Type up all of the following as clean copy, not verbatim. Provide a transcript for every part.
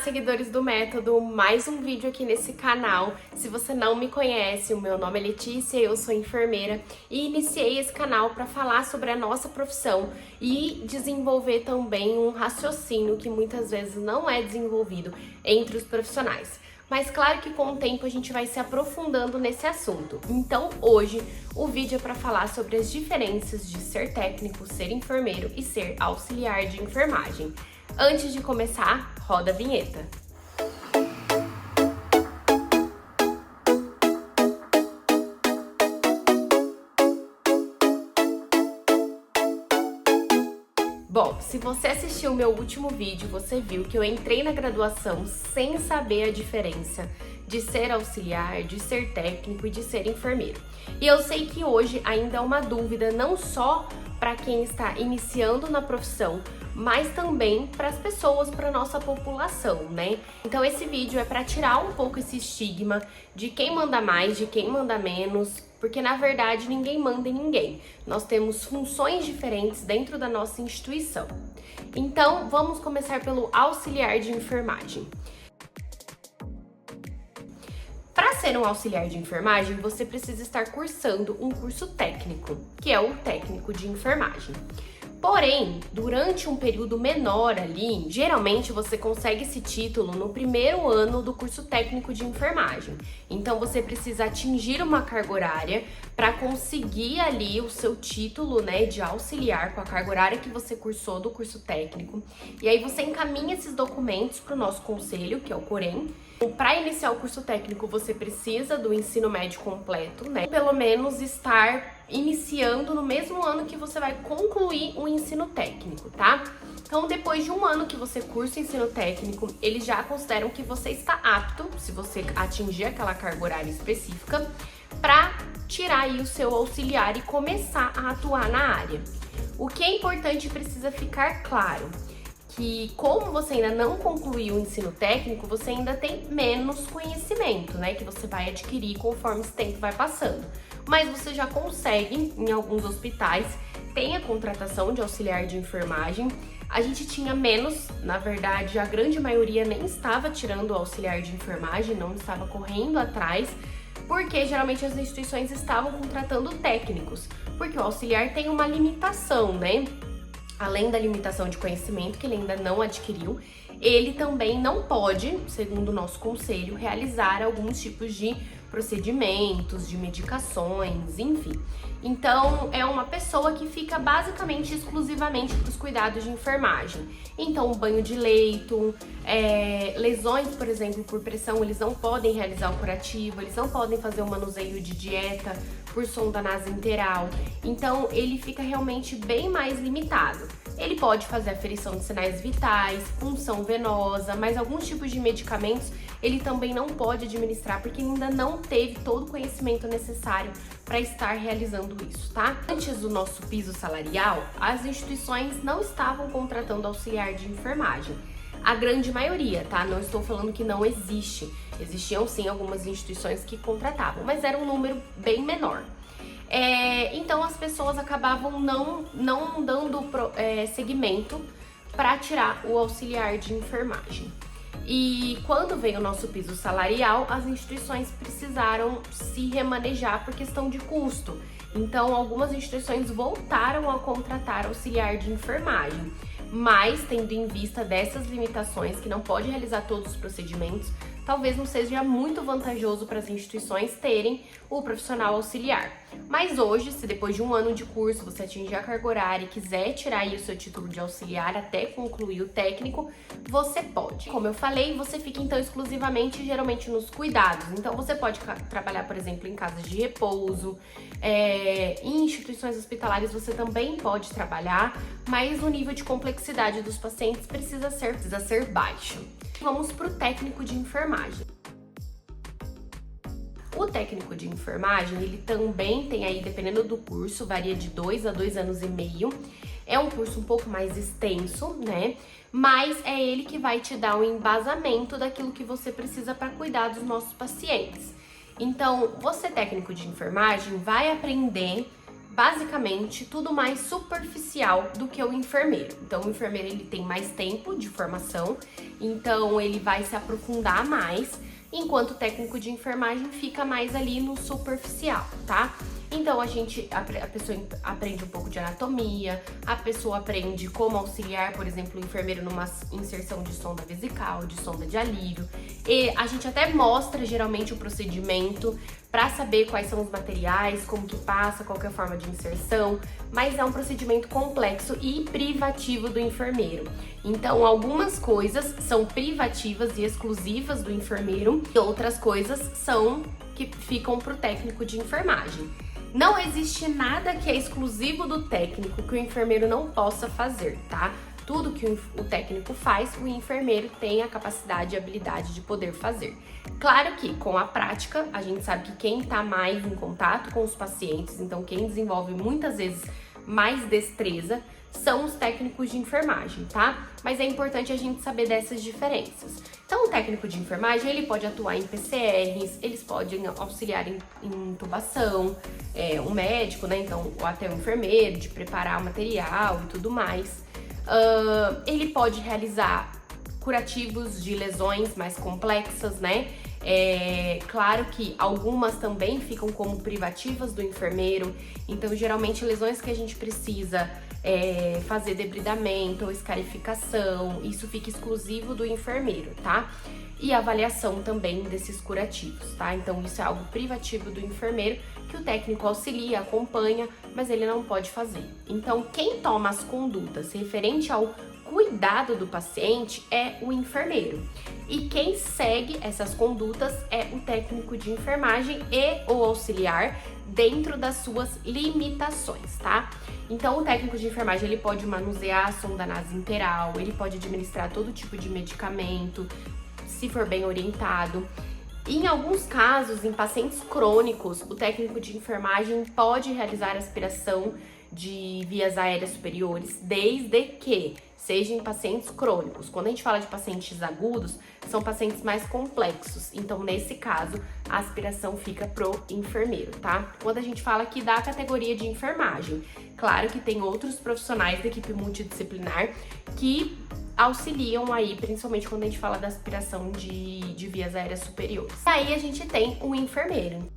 seguidores do Método, mais um vídeo aqui nesse canal. Se você não me conhece, o meu nome é Letícia, eu sou enfermeira e iniciei esse canal para falar sobre a nossa profissão e desenvolver também um raciocínio que muitas vezes não é desenvolvido entre os profissionais. Mas claro que com o tempo a gente vai se aprofundando nesse assunto. Então hoje o vídeo é para falar sobre as diferenças de ser técnico, ser enfermeiro e ser auxiliar de enfermagem. Antes de começar, roda a vinheta. Bom, se você assistiu o meu último vídeo, você viu que eu entrei na graduação sem saber a diferença de ser auxiliar, de ser técnico e de ser enfermeiro. E eu sei que hoje ainda é uma dúvida não só para quem está iniciando na profissão, mas também para as pessoas, para a nossa população, né? Então esse vídeo é para tirar um pouco esse estigma de quem manda mais, de quem manda menos, porque na verdade ninguém manda em ninguém. Nós temos funções diferentes dentro da nossa instituição. Então vamos começar pelo auxiliar de enfermagem. Para ser um auxiliar de enfermagem, você precisa estar cursando um curso técnico, que é o técnico de enfermagem. Porém, durante um período menor ali, geralmente você consegue esse título no primeiro ano do curso técnico de enfermagem. Então você precisa atingir uma carga horária para conseguir ali o seu título, né, de auxiliar com a carga horária que você cursou do curso técnico. E aí você encaminha esses documentos para o nosso conselho, que é o Corém. Para iniciar o curso técnico, você precisa do ensino médio completo, né? Pelo menos estar iniciando no mesmo ano que você vai concluir o ensino técnico, tá? Então, depois de um ano que você cursa o ensino técnico, eles já consideram que você está apto, se você atingir aquela carga horária específica, para tirar aí o seu auxiliar e começar a atuar na área. O que é importante e precisa ficar claro que como você ainda não concluiu o ensino técnico, você ainda tem menos conhecimento, né, que você vai adquirir conforme esse tempo vai passando. Mas você já consegue, em alguns hospitais, tem a contratação de auxiliar de enfermagem. A gente tinha menos, na verdade, a grande maioria nem estava tirando o auxiliar de enfermagem, não estava correndo atrás, porque geralmente as instituições estavam contratando técnicos, porque o auxiliar tem uma limitação, né? Além da limitação de conhecimento que ele ainda não adquiriu, ele também não pode, segundo o nosso conselho, realizar alguns tipos de procedimentos, de medicações, enfim. Então, é uma pessoa que fica basicamente, exclusivamente para os cuidados de enfermagem. Então, banho de leito, lesões, por exemplo, por pressão, eles não podem realizar o curativo, eles não podem fazer o manuseio de dieta por sonda nasointeral. Então, ele fica realmente bem mais limitado. Ele pode fazer aferição de sinais vitais, punção venosa, mas alguns tipos de medicamentos ele também não pode administrar porque ainda não teve todo o conhecimento necessário para estar realizando isso, tá? Antes do nosso piso salarial, as instituições não estavam contratando auxiliar de enfermagem. A grande maioria, tá? Não estou falando que não existe. Existiam sim algumas instituições que contratavam, mas era um número bem menor. Então as pessoas acabavam não dando seguimento para tirar o auxiliar de enfermagem. E quando veio o nosso piso salarial, as instituições precisaram se remanejar por questão de custo. Então algumas instituições voltaram a contratar auxiliar de enfermagem, mas tendo em vista dessas limitações, que não pode realizar todos os procedimentos, talvez não seja muito vantajoso para as instituições terem o profissional auxiliar. Mas hoje, se depois de um ano de curso você atingir a carga horária e quiser tirar aí o seu título de auxiliar até concluir o técnico, você pode. Como eu falei, você fica então exclusivamente, geralmente, nos cuidados. Então você pode trabalhar, por exemplo, em casas de repouso, em instituições hospitalares você também pode trabalhar, mas o nível de complexidade dos pacientes precisa ser baixo. Vamos para o técnico de enfermagem. O técnico de enfermagem, ele também tem aí, dependendo do curso, varia de 2 a 2 anos e meio. É um curso um pouco mais extenso, né? Mas é ele que vai te dar um embasamento daquilo que você precisa para cuidar dos nossos pacientes. Então, você técnico de enfermagem vai aprender basicamente tudo mais superficial do que o enfermeiro. Então o enfermeiro ele tem mais tempo de formação, então ele vai se aprofundar mais, enquanto o técnico de enfermagem fica mais ali no superficial, tá? Então a pessoa aprende um pouco de anatomia, a pessoa aprende como auxiliar, por exemplo, o enfermeiro numa inserção de sonda vesical, de sonda de alívio. E a gente até mostra geralmente o procedimento para saber quais são os materiais, como que passa, qual que é a forma de inserção, mas é um procedimento complexo e privativo do enfermeiro. Então, algumas coisas são privativas e exclusivas do enfermeiro e outras coisas são que ficam para o técnico de enfermagem. Não existe nada que é exclusivo do técnico que o enfermeiro não possa fazer, tá? Tudo que o técnico faz, o enfermeiro tem a capacidade e habilidade de poder fazer. Claro que com a prática, a gente sabe que quem está mais em contato com os pacientes, então quem desenvolve muitas vezes mais destreza, são os técnicos de enfermagem, tá? Mas é importante a gente saber dessas diferenças. Então, o técnico de enfermagem, ele pode atuar em PCRs, eles podem auxiliar em intubação, o médico, né? Então, ou até o enfermeiro, de preparar o material e tudo mais. Ele pode realizar curativos de lesões mais complexas, né? Claro que algumas também ficam como privativas do enfermeiro, então geralmente lesões que a gente precisa fazer debridamento ou escarificação, isso fica exclusivo do enfermeiro, tá? E a avaliação também desses curativos, tá? Então isso é algo privativo do enfermeiro, que o técnico auxilia, acompanha, mas ele não pode fazer. Então quem toma as condutas referente ao cuidado do paciente é o enfermeiro. E quem segue essas condutas é o técnico de enfermagem e o auxiliar dentro das suas limitações, tá? Então o técnico de enfermagem ele pode manusear a sonda nasointeral, ele pode administrar todo tipo de medicamento, se for bem orientado. Em alguns casos, em pacientes crônicos, o técnico de enfermagem pode realizar aspiração de vias aéreas superiores, desde que seja em pacientes crônicos. Quando a gente fala de pacientes agudos, são pacientes mais complexos. Então, nesse caso, a aspiração fica pro enfermeiro, tá? Quando a gente fala aqui da categoria de enfermagem, claro que tem outros profissionais da equipe multidisciplinar que auxiliam aí, principalmente quando a gente fala da aspiração de vias aéreas superiores. E aí a gente tem o enfermeiro.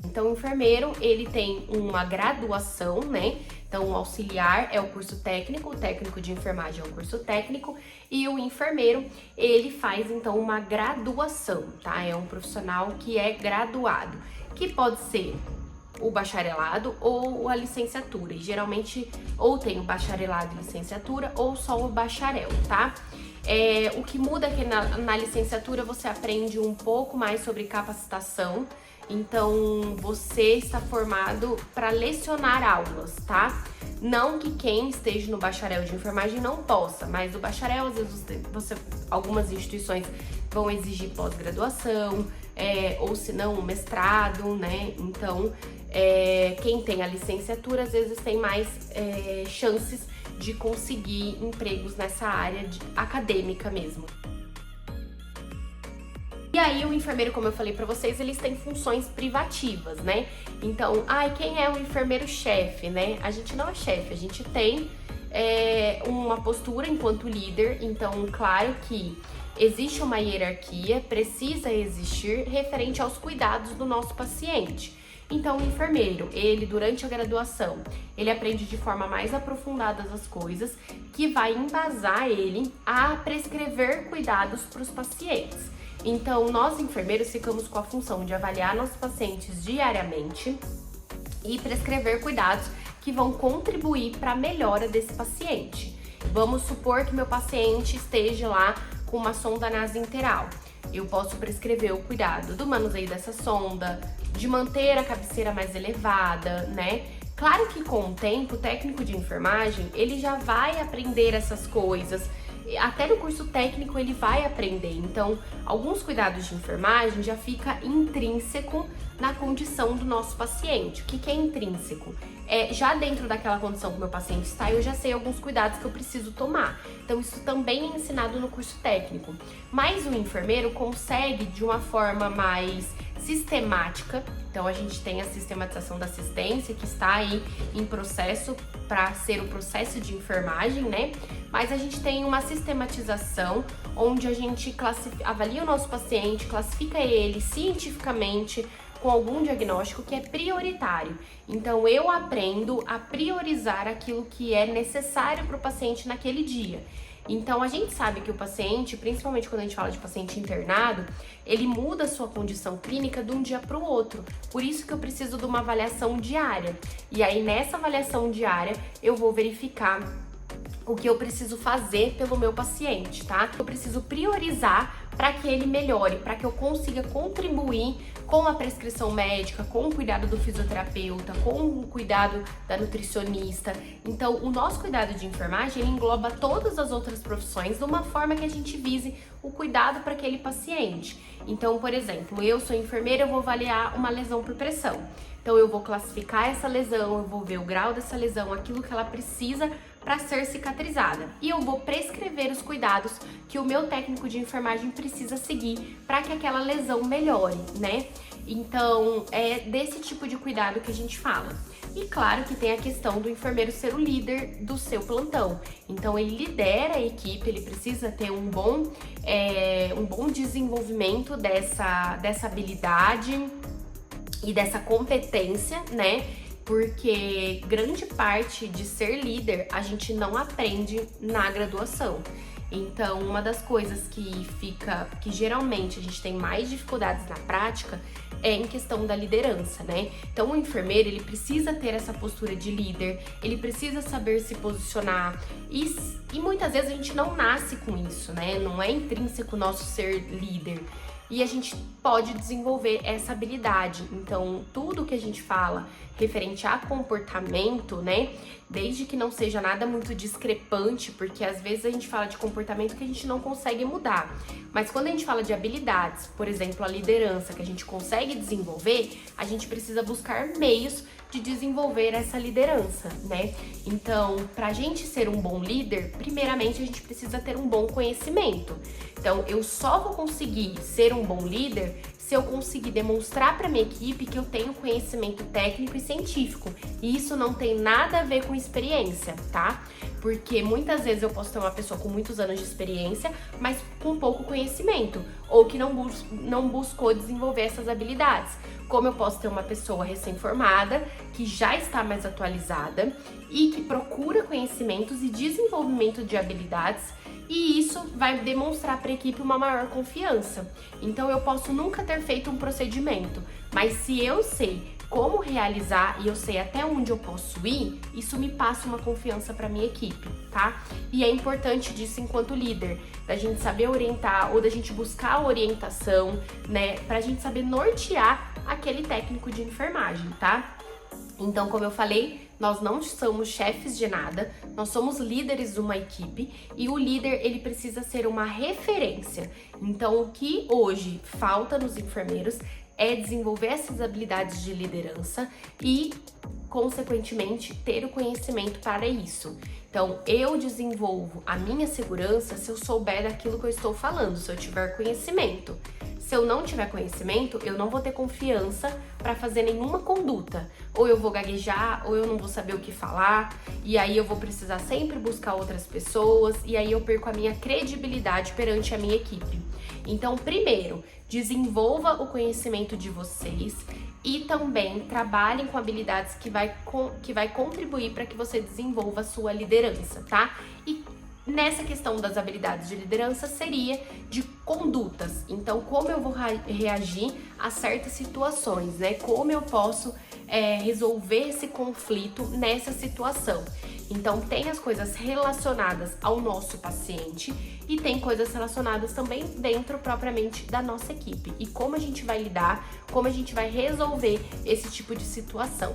Então, o enfermeiro, ele tem uma graduação, né? Então, o auxiliar é o curso técnico, o técnico de enfermagem é o curso técnico e o enfermeiro, ele faz, então, uma graduação, tá? É um profissional que é graduado, que pode ser o bacharelado ou a licenciatura. E, geralmente, ou tem o bacharelado e licenciatura ou só o bacharel, tá? O que muda é que na licenciatura você aprende um pouco mais sobre capacitação. Então, você está formado para lecionar aulas, tá? Não que quem esteja no bacharel de enfermagem não possa, mas o bacharel, às vezes, algumas instituições vão exigir pós-graduação, ou se não, um mestrado, né? Então, quem tem a licenciatura, às vezes, tem mais chances de conseguir empregos nessa área acadêmica mesmo. E aí o enfermeiro, como eu falei pra vocês, eles têm funções privativas, né? Então, quem é o enfermeiro-chefe, né? A gente não é chefe, a gente tem uma postura enquanto líder. Então, claro que existe uma hierarquia, precisa existir referente aos cuidados do nosso paciente. Então, o enfermeiro, ele durante a graduação, ele aprende de forma mais aprofundada as coisas, que vai embasar ele a prescrever cuidados para os pacientes. Então, nós enfermeiros ficamos com a função de avaliar nossos pacientes diariamente e prescrever cuidados que vão contribuir para a melhora desse paciente. Vamos supor que meu paciente esteja lá com uma sonda nasointeral. Eu posso prescrever o cuidado do manuseio dessa sonda, de manter a cabeceira mais elevada, né? Claro que com o tempo, o técnico de enfermagem, ele já vai aprender essas coisas. Até no curso técnico ele vai aprender. Então, alguns cuidados de enfermagem já fica intrínseco na condição do nosso paciente. O que é intrínseco? Já dentro daquela condição que o meu paciente está, eu já sei alguns cuidados que eu preciso tomar. Então, isso também é ensinado no curso técnico. Mas o enfermeiro consegue, de uma forma mais sistemática. Então a gente tem a sistematização da assistência, que está aí em processo para ser o processo de enfermagem, né? Mas a gente tem uma sistematização onde a gente avalia o nosso paciente, classifica ele cientificamente com algum diagnóstico que é prioritário. Então eu aprendo a priorizar aquilo que é necessário para o paciente naquele dia. Então a gente sabe que o paciente, principalmente quando a gente fala de paciente internado, ele muda a sua condição clínica de um dia para o outro. Por isso que eu preciso de uma avaliação diária. E aí nessa avaliação diária eu vou verificar o que eu preciso fazer pelo meu paciente, tá? Eu preciso priorizar para que ele melhore, para que eu consiga contribuir com a prescrição médica, com o cuidado do fisioterapeuta, com o cuidado da nutricionista. Então, o nosso cuidado de enfermagem, ele engloba todas as outras profissões de uma forma que a gente vise o cuidado para aquele paciente. Então, por exemplo, eu sou enfermeira, eu vou avaliar uma lesão por pressão. Então, eu vou classificar essa lesão, eu vou ver o grau dessa lesão, aquilo que ela precisa para ser cicatrizada. E eu vou prescrever os cuidados que o meu técnico de enfermagem precisa seguir para que aquela lesão melhore, né? Então, é desse tipo de cuidado que a gente fala. E claro que tem a questão do enfermeiro ser o líder do seu plantão. Então, ele lidera a equipe, ele precisa ter um bom desenvolvimento dessa habilidade e dessa competência, né? Porque grande parte de ser líder a gente não aprende na graduação. Então, uma das coisas que geralmente a gente tem mais dificuldades na prática é em questão da liderança, né? Então, o enfermeiro, ele precisa ter essa postura de líder, ele precisa saber se posicionar e muitas vezes a gente não nasce com isso, né? Não é intrínseco o nosso ser líder. E a gente pode desenvolver essa habilidade. Então, tudo que a gente fala referente a comportamento, né? Desde que não seja nada muito discrepante, porque às vezes a gente fala de comportamento que a gente não consegue mudar. Mas quando a gente fala de habilidades, por exemplo, a liderança que a gente consegue desenvolver, a gente precisa buscar meios de desenvolver essa liderança, né? Então, pra gente ser um bom líder, primeiramente a gente precisa ter um bom conhecimento. Então, eu só vou conseguir ser um bom líder se eu conseguir demonstrar para minha equipe que eu tenho conhecimento técnico e científico. E isso não tem nada a ver com experiência, tá? Porque muitas vezes eu posso ter uma pessoa com muitos anos de experiência, mas com pouco conhecimento, ou que não buscou desenvolver essas habilidades. Como eu posso ter uma pessoa recém-formada, que já está mais atualizada e que procura conhecimentos e desenvolvimento de habilidades, e isso vai demonstrar para a equipe uma maior confiança. Então eu posso nunca ter feito um procedimento, mas se eu sei como realizar e eu sei até onde eu posso ir, isso me passa uma confiança para minha equipe, tá? E é importante disso enquanto líder, da gente saber orientar ou da gente buscar orientação, né, pra gente saber nortear aquele técnico de enfermagem, tá? Então, como eu falei, nós não somos chefes de nada, nós somos líderes de uma equipe e o líder, ele precisa ser uma referência. Então, o que hoje falta nos enfermeiros é desenvolver essas habilidades de liderança e, consequentemente, ter o conhecimento para isso. Então, eu desenvolvo a minha segurança se eu souber daquilo que eu estou falando, se eu tiver conhecimento. Se eu não tiver conhecimento, eu não vou ter confiança para fazer nenhuma conduta. Ou eu vou gaguejar, ou eu não vou saber o que falar, e aí eu vou precisar sempre buscar outras pessoas, e aí eu perco a minha credibilidade perante a minha equipe. Então, primeiro, desenvolva o conhecimento de vocês e também trabalhem com habilidades que vai contribuir para que você desenvolva a sua liderança, tá? E nessa questão das habilidades de liderança seria de condutas. Então, como eu vou reagir a certas situações, né? Como eu posso resolver esse conflito nessa situação. Então, tem as coisas relacionadas ao nosso paciente e tem coisas relacionadas também dentro propriamente da nossa equipe. E como a gente vai lidar, como a gente vai resolver esse tipo de situação.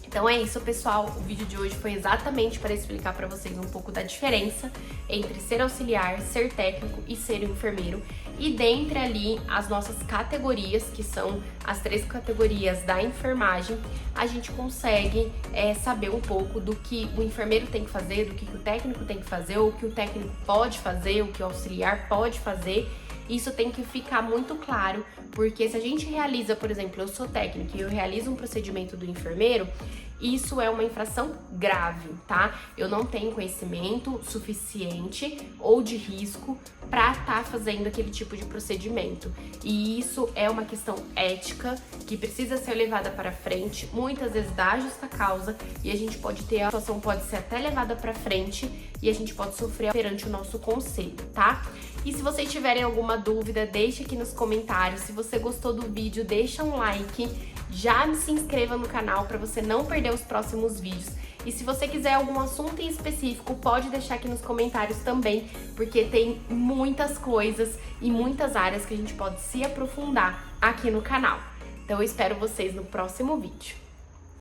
Então é isso, pessoal. O vídeo de hoje foi exatamente para explicar para vocês um pouco da diferença entre ser auxiliar, ser técnico e ser enfermeiro. E dentre ali as nossas categorias, que são as 3 categorias da enfermagem, a gente consegue saber um pouco do que o enfermeiro tem que fazer, do que o técnico tem que fazer, o que o técnico pode fazer, o que o auxiliar pode fazer. Isso tem que ficar muito claro, porque se a gente realiza, por exemplo, eu sou técnica e eu realizo um procedimento do enfermeiro, isso é uma infração grave, tá? Eu não tenho conhecimento suficiente ou de risco para estar fazendo aquele tipo de procedimento. E isso é uma questão ética que precisa ser levada para frente, muitas vezes dá justa causa, e a gente pode ter, a situação pode ser até levada para frente e a gente pode sofrer perante o nosso conselho, tá? E se vocês tiverem alguma dúvida, deixe aqui nos comentários. Se você gostou do vídeo, deixa um like, já se inscreva no canal para você não perder os próximos vídeos. E se você quiser algum assunto em específico, pode deixar aqui nos comentários também, porque tem muitas coisas e muitas áreas que a gente pode se aprofundar aqui no canal. Então eu espero vocês no próximo vídeo.